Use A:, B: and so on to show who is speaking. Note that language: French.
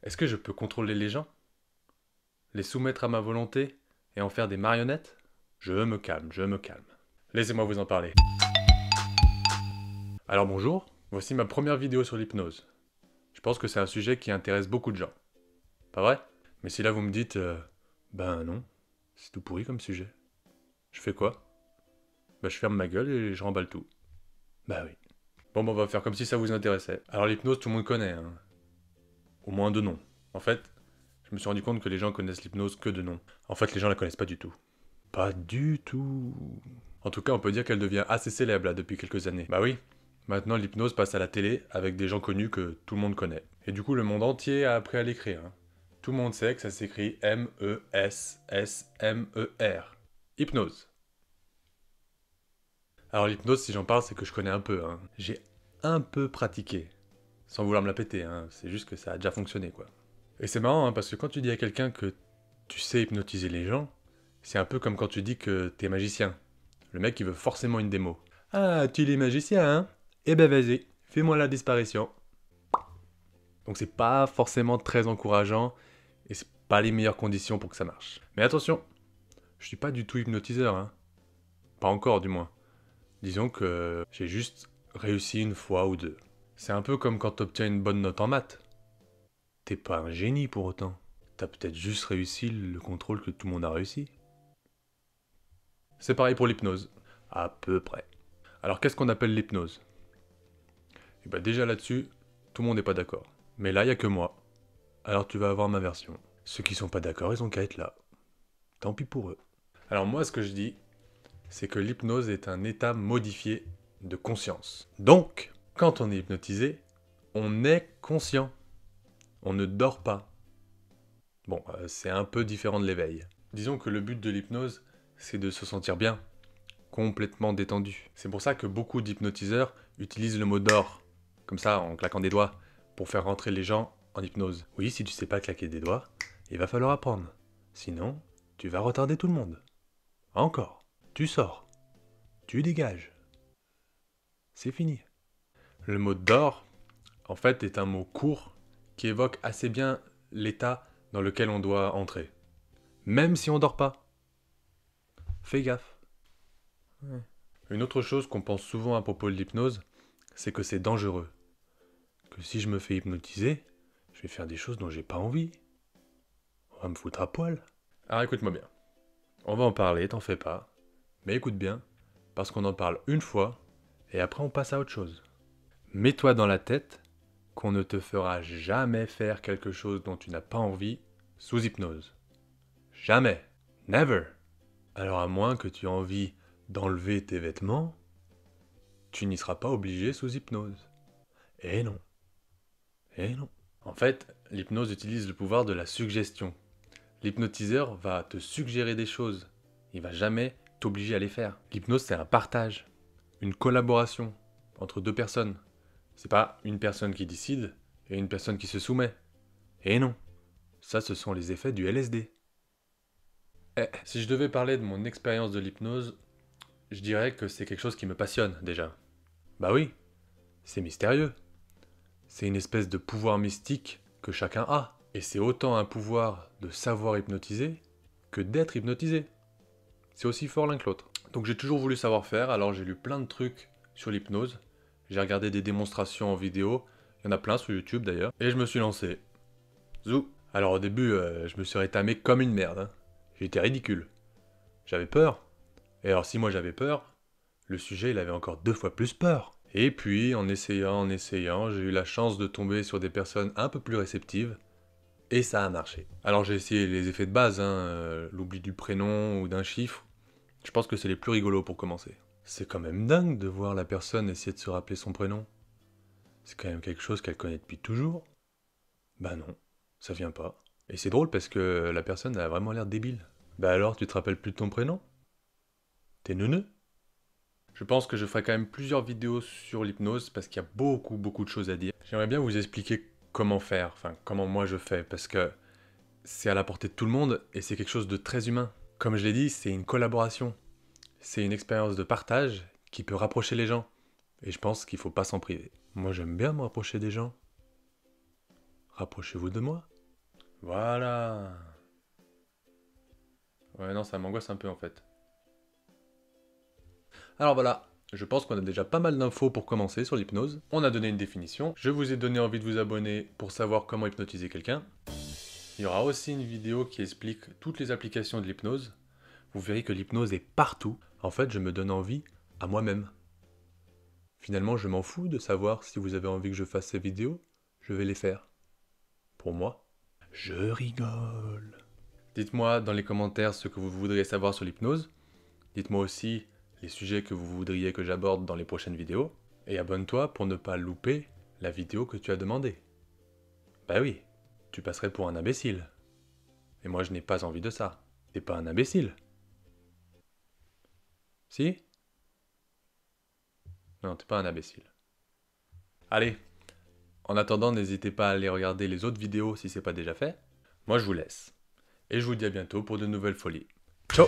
A: Est-ce que je peux contrôler les gens? Les soumettre à ma volonté et en faire des marionnettes? Je me calme, je me calme. Laissez-moi vous en parler. Alors bonjour, voici ma première vidéo sur l'hypnose. Je pense que c'est un sujet qui intéresse beaucoup de gens. Pas vrai? Mais si là vous me dites, ben non, c'est tout pourri comme sujet. Je fais quoi? Bah je ferme ma gueule et je remballe tout. Bah oui. Bon, on va faire comme si ça vous intéressait. Alors l'hypnose, tout le monde connaît, hein. Au moins de nom. En fait, je me suis rendu compte que les gens connaissent l'hypnose que de nom. En fait, les gens la connaissent pas du tout. Pas du tout. En tout cas, on peut dire qu'elle devient assez célèbre là depuis quelques années. Bah oui, maintenant l'hypnose passe à la télé avec des gens connus que tout le monde connaît. Et du coup, le monde entier a appris à l'écrire, hein. Tout le monde sait que ça s'écrit M-E-S-S-M-E-R. Hypnose. Alors l'hypnose, si j'en parle, c'est que je connais un peu, hein. J'ai un peu pratiqué. Sans vouloir me la péter, hein. C'est juste que ça a déjà fonctionné, quoi. Et c'est marrant, hein, parce que quand tu dis à quelqu'un que tu sais hypnotiser les gens, c'est un peu comme quand tu dis que t'es magicien. Le mec, il veut forcément une démo. Ah, tu es magicien, hein? Eh ben vas-y, fais-moi la disparition. Donc c'est pas forcément très encourageant, et c'est pas les meilleures conditions pour que ça marche. Mais attention, je suis pas du tout hypnotiseur, hein. Pas encore, du moins. Disons que j'ai juste réussi une fois ou deux. C'est un peu comme quand t'obtiens une bonne note en maths. T'es pas un génie pour autant. T'as peut-être juste réussi le contrôle que tout le monde a réussi. C'est pareil pour l'hypnose. À peu près. Alors qu'est-ce qu'on appelle l'hypnose? Et bah déjà là-dessus, tout le monde n'est pas d'accord. Mais là, il y a que moi. Alors tu vas avoir ma version. Ceux qui sont pas d'accord, ils ont qu'à être là. Tant pis pour eux. Alors moi, ce que je dis, c'est que l'hypnose est un état modifié de conscience. Donc, quand on est hypnotisé, on est conscient. On ne dort pas. Bon, c'est un peu différent de l'éveil. Disons que le but de l'hypnose, c'est de se sentir bien, complètement détendu. C'est pour ça que beaucoup d'hypnotiseurs utilisent le mot d'or, comme ça, en claquant des doigts, pour faire rentrer les gens en hypnose. Oui, si tu sais pas claquer des doigts, il va falloir apprendre. Sinon, tu vas retarder tout le monde. Encore. Tu sors. Tu dégages. C'est fini. Le mot d'or, en fait, est un mot court qui évoque assez bien l'état dans lequel on doit entrer. Même si on dort pas. Fais gaffe. Ouais. Une autre chose qu'on pense souvent à propos de l'hypnose, c'est que c'est dangereux. Que si je me fais hypnotiser, je vais faire des choses dont j'ai pas envie. On va me foutre à poil. Alors écoute-moi bien. On va en parler, t'en fais pas. Mais écoute bien, parce qu'on en parle une fois, et après on passe à autre chose. Mets-toi dans la tête qu'on ne te fera jamais faire quelque chose dont tu n'as pas envie sous hypnose. Jamais. Never. Alors à moins que tu aies envie d'enlever tes vêtements, tu n'y seras pas obligé sous hypnose. Eh non. Eh non. En fait, l'hypnose utilise le pouvoir de la suggestion. L'hypnotiseur va te suggérer des choses. Il va jamais t'obliger à les faire. L'hypnose, c'est un partage, une collaboration entre deux personnes. C'est pas une personne qui décide et une personne qui se soumet. Et non. Ça, ce sont les effets du LSD. Si je devais parler de mon expérience de l'hypnose, je dirais que c'est quelque chose qui me passionne déjà. Bah oui, c'est mystérieux. C'est une espèce de pouvoir mystique que chacun a. Et c'est autant un pouvoir de savoir hypnotiser que d'être hypnotisé. C'est aussi fort l'un que l'autre. Donc j'ai toujours voulu savoir faire, alors j'ai lu plein de trucs sur l'hypnose. J'ai regardé des démonstrations en vidéo, il y en a plein sur YouTube d'ailleurs, et je me suis lancé. Zou. Alors au début, je me suis rétamé comme une merde, hein. J'étais ridicule. J'avais peur. Et alors si moi j'avais peur, le sujet il avait encore 2 fois plus peur. Et puis en essayant, j'ai eu la chance de tomber sur des personnes un peu plus réceptives, et ça a marché. Alors j'ai essayé les effets de base, hein, l'oubli du prénom ou d'un chiffre. Je pense que c'est les plus rigolos pour commencer. C'est quand même dingue de voir la personne essayer de se rappeler son prénom. C'est quand même quelque chose qu'elle connaît depuis toujours. Bah non, ça vient pas. Et c'est drôle parce que la personne a vraiment l'air débile. Bah alors, tu te rappelles plus de ton prénom? T'es neuneux? Je pense que je ferai quand même plusieurs vidéos sur l'hypnose parce qu'il y a beaucoup de choses à dire. J'aimerais bien vous expliquer comment faire, enfin comment moi je fais, parce que c'est à la portée de tout le monde et c'est quelque chose de très humain. Comme je l'ai dit, c'est une collaboration. C'est une expérience de partage qui peut rapprocher les gens. Et je pense qu'il faut pas s'en priver. Moi j'aime bien me rapprocher des gens. Rapprochez-vous de moi. Voilà. Ouais, non, ça m'angoisse un peu en fait. Alors voilà, je pense qu'on a déjà pas mal d'infos pour commencer sur l'hypnose. On a donné une définition, je vous ai donné envie de vous abonner pour savoir comment hypnotiser quelqu'un. Il y aura aussi une vidéo qui explique toutes les applications de l'hypnose. Vous verrez que l'hypnose est partout. En fait, je me donne envie à moi-même. Finalement, je m'en fous de savoir si vous avez envie que je fasse ces vidéos. Je vais les faire. Pour moi. Je rigole. Dites-moi dans les commentaires ce que vous voudriez savoir sur l'hypnose. Dites-moi aussi les sujets que vous voudriez que j'aborde dans les prochaines vidéos. Et abonne-toi pour ne pas louper la vidéo que tu as demandée. Bah oui, tu passerais pour un imbécile. Et moi je n'ai pas envie de ça. T'es pas un imbécile. Si? Non, t'es pas un imbécile. Allez, en attendant, n'hésitez pas à aller regarder les autres vidéos si c'est pas déjà fait. Moi je vous laisse. Et je vous dis à bientôt pour de nouvelles folies. Ciao!